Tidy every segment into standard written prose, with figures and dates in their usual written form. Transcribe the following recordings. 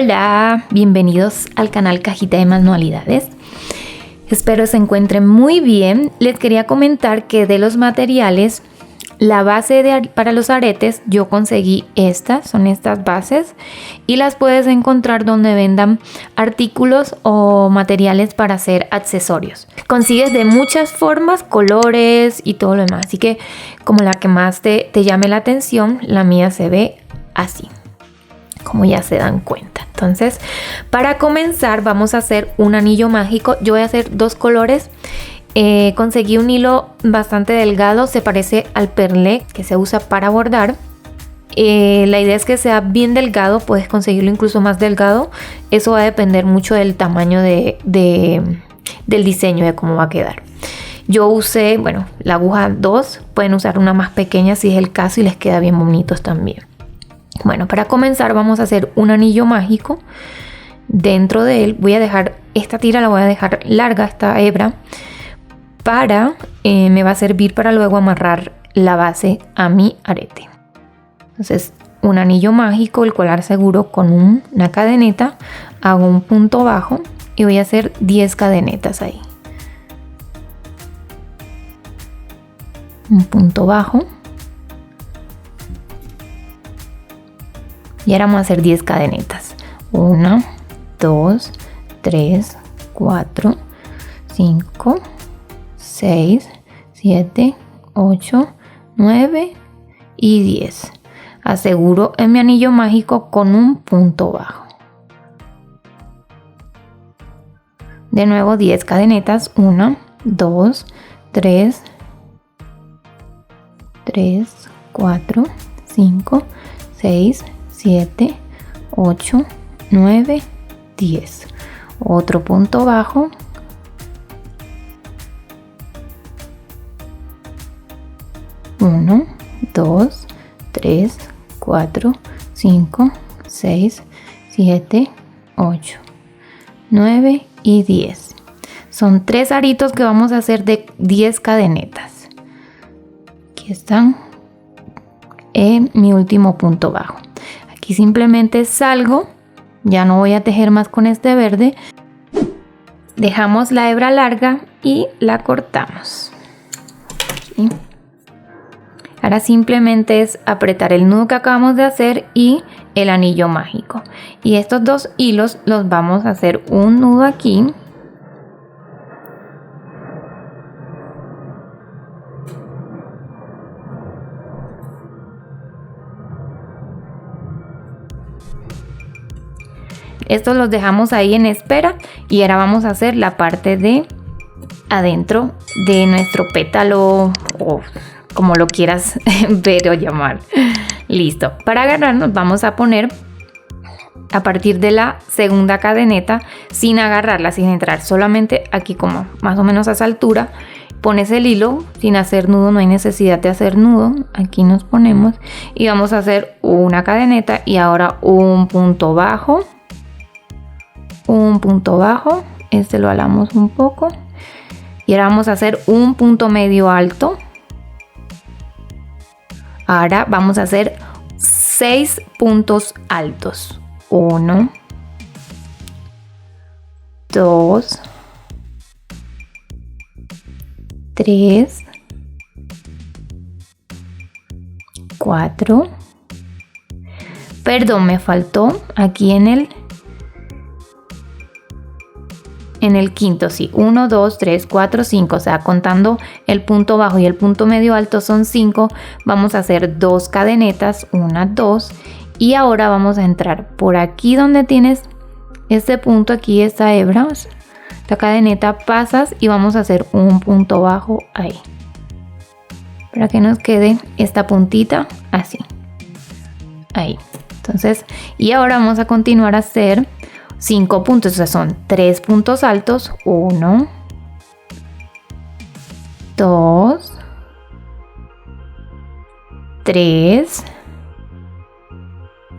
Hola, bienvenidos al canal Cajita de Manualidades. Espero se encuentren muy bien. Les quería comentar que de los materiales, la base para los aretes, yo conseguí son estas bases y las puedes encontrar donde vendan artículos o materiales para hacer accesorios. Consigues de muchas formas, colores y todo lo demás, así que como la que más te llame la atención, la mía se ve así, como ya se dan cuenta. Entonces, para comenzar vamos a hacer un anillo mágico. Yo voy a hacer dos colores. Conseguí un hilo bastante delgado, se parece al perlé que se usa para bordar. La idea es que sea bien delgado, puedes conseguirlo incluso más delgado. Eso va a depender mucho del tamaño del diseño, de cómo va a quedar. Yo usé, la aguja 2, pueden usar una más pequeña si es el caso y les queda bien bonitos también. Bueno, para comenzar vamos a hacer un anillo mágico. Dentro de él voy a dejar esta tira, la voy a dejar larga, esta hebra, me va a servir para luego amarrar la base a mi arete. Entonces, un anillo mágico, el cual aseguro con una cadeneta, hago un punto bajo y voy a hacer 10 cadenetas ahí. Un punto bajo. Y ahora vamos a hacer 10 cadenetas. 1, 2, 3, 4, 5, 6, 7, 8, 9 y 10. Aseguro en mi anillo mágico con un punto bajo. De nuevo 10 cadenetas. 1, 2, 3, 4, 5, 6, 7, 8, 9, 10. Otro punto bajo. Uno, 2, 3, 4, 5, 6, 7, 8, 9 y 10. Son 3 aritos que vamos a hacer de 10 cadenetas. Aquí están en mi último punto bajo. Aquí simplemente salgo, ya no voy a tejer más con este verde. Dejamos la hebra larga y la cortamos. ¿Sí? Ahora simplemente es apretar el nudo que acabamos de hacer y el anillo mágico. Y estos dos hilos los vamos a hacer un nudo aquí. Estos los dejamos ahí en espera y ahora vamos a hacer la parte de adentro de nuestro pétalo o como lo quieras ver o llamar. Listo. Para agarrarnos vamos a poner a partir de la segunda cadeneta sin agarrarla, sin entrar, solamente aquí como más o menos a esa altura. Pones el hilo sin hacer nudo, no hay necesidad de hacer nudo. Aquí nos ponemos y vamos a hacer una cadeneta y ahora un punto bajo. Un punto bajo, este lo alamos un poco y ahora vamos a hacer un punto medio alto. Ahora vamos a hacer 6 puntos altos. 1, 2, 3, 4. Perdón, me faltó aquí en el quinto, sí, 1, 2, 3, 4, 5, o sea, contando el punto bajo y el punto medio alto son 5, vamos a hacer 2 cadenetas, 1, 2, y ahora vamos a entrar por aquí donde tienes este punto, aquí esta hebra, esta cadeneta, pasas y vamos a hacer un punto bajo ahí, para que nos quede esta puntita así, ahí. Entonces, y ahora vamos a continuar a hacer 5 puntos, o sea, son 3 puntos altos, 1, 2, 3,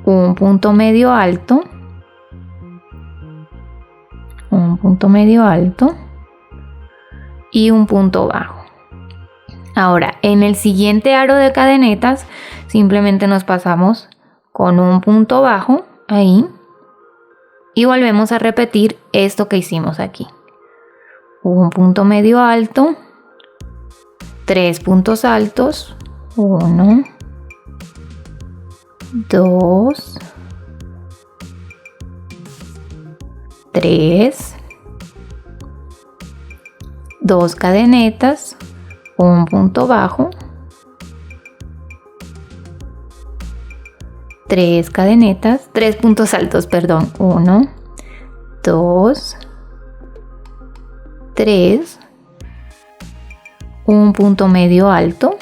un punto medio alto, un punto medio alto y un punto bajo. Ahora, en el siguiente aro de cadenetas, simplemente nos pasamos con un punto bajo ahí y volvemos a repetir esto que hicimos aquí. Un punto medio alto, 3 puntos altos, 1, 2, 3, 2 cadenetas, un punto bajo, 3 cadenetas, 3 puntos altos, perdón, 1, 2, 3, un punto medio alto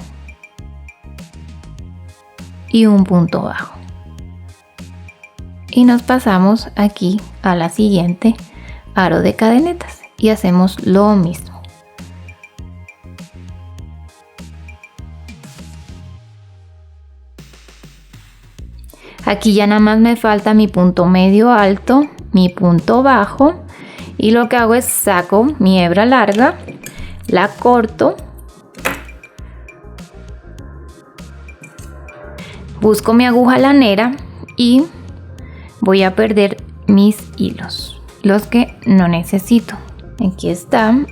y un punto bajo. Y nos pasamos aquí a la siguiente aro de cadenetas y hacemos lo mismo. Aquí ya nada más me falta mi punto medio alto, mi punto bajo, y lo que hago es saco mi hebra larga, la corto, busco mi aguja lanera y voy a perder mis hilos, los que no necesito. Aquí están.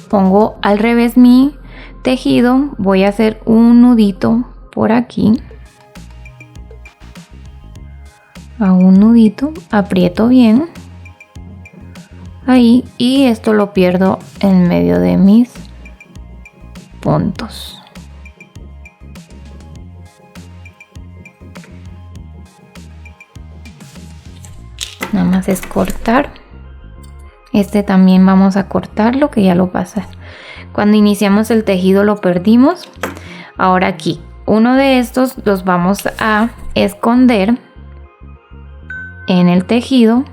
Pongo al revés mi tejido, voy a hacer un nudito por aquí. Hago un nudito, aprieto bien ahí y esto lo pierdo en medio de mis puntos. Nada más es cortar. Este también vamos a cortarlo, que ya lo pasa. Cuando iniciamos el tejido lo perdimos. Ahora aquí, uno de estos los vamos a esconder en el tejido.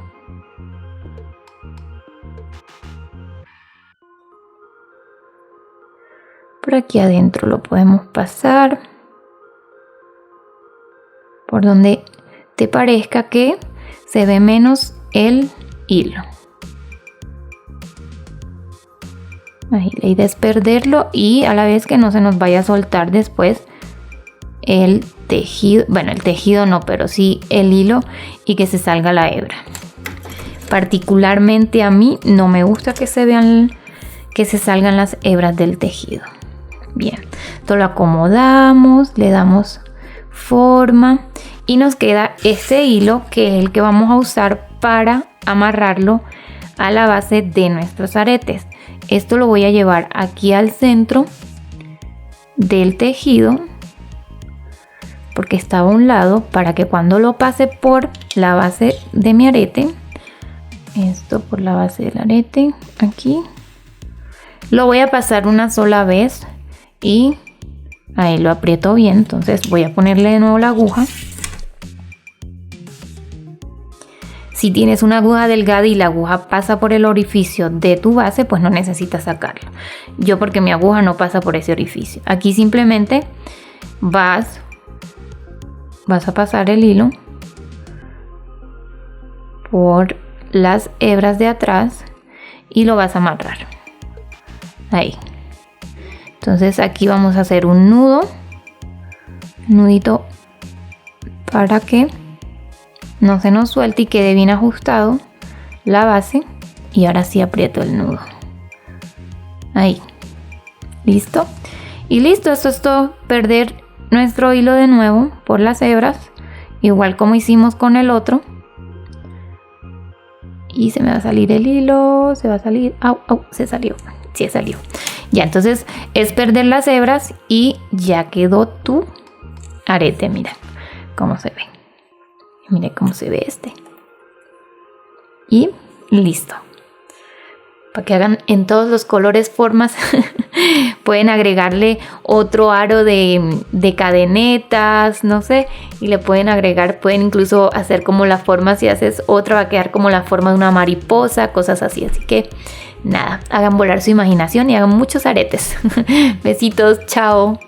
Por aquí adentro lo podemos pasar. Por donde te parezca que se ve menos el hilo. Ahí la idea es perderlo y a la vez que no se nos vaya a soltar después el tejido. Bueno, el tejido no, pero sí el hilo y que se salga la hebra. Particularmente a mí no me gusta que se vean, que se salgan las hebras del tejido. Bien, esto lo acomodamos, le damos forma y nos queda este hilo que es el que vamos a usar para amarrarlo a la base de nuestros aretes. Esto lo voy a llevar aquí al centro del tejido porque está a un lado, para que cuando lo pase por la base de mi arete, esto por la base del arete, aquí lo voy a pasar una sola vez y ahí lo aprieto bien. Entonces voy a ponerle de nuevo la aguja. Si tienes una aguja delgada y la aguja pasa por el orificio de tu base, pues no necesitas sacarlo. Yo, porque mi aguja no pasa por ese orificio. Aquí simplemente vas a pasar el hilo por las hebras de atrás y lo vas a amarrar. Ahí. Entonces aquí vamos a hacer un nudo, nudito, para que no se nos suelte y quede bien ajustado la base. Y ahora sí aprieto el nudo. Ahí. ¿Listo? Y listo, esto es todo. Perder nuestro hilo de nuevo por las hebras, igual como hicimos con el otro. Y se me va a salir el hilo, se va a salir. ¡Au, au! Se salió. Sí, salió. Ya, entonces es perder las hebras y ya quedó tu arete. Mira cómo se ve. Mire cómo se ve este. Y listo. Para que hagan en todos los colores, formas. Pueden agregarle otro aro de cadenetas, no sé. Y le pueden agregar, pueden incluso hacer como la forma. Si haces otra, va a quedar como la forma de una mariposa, cosas así. Así que nada, hagan volar su imaginación y hagan muchos aretes. Besitos, chao.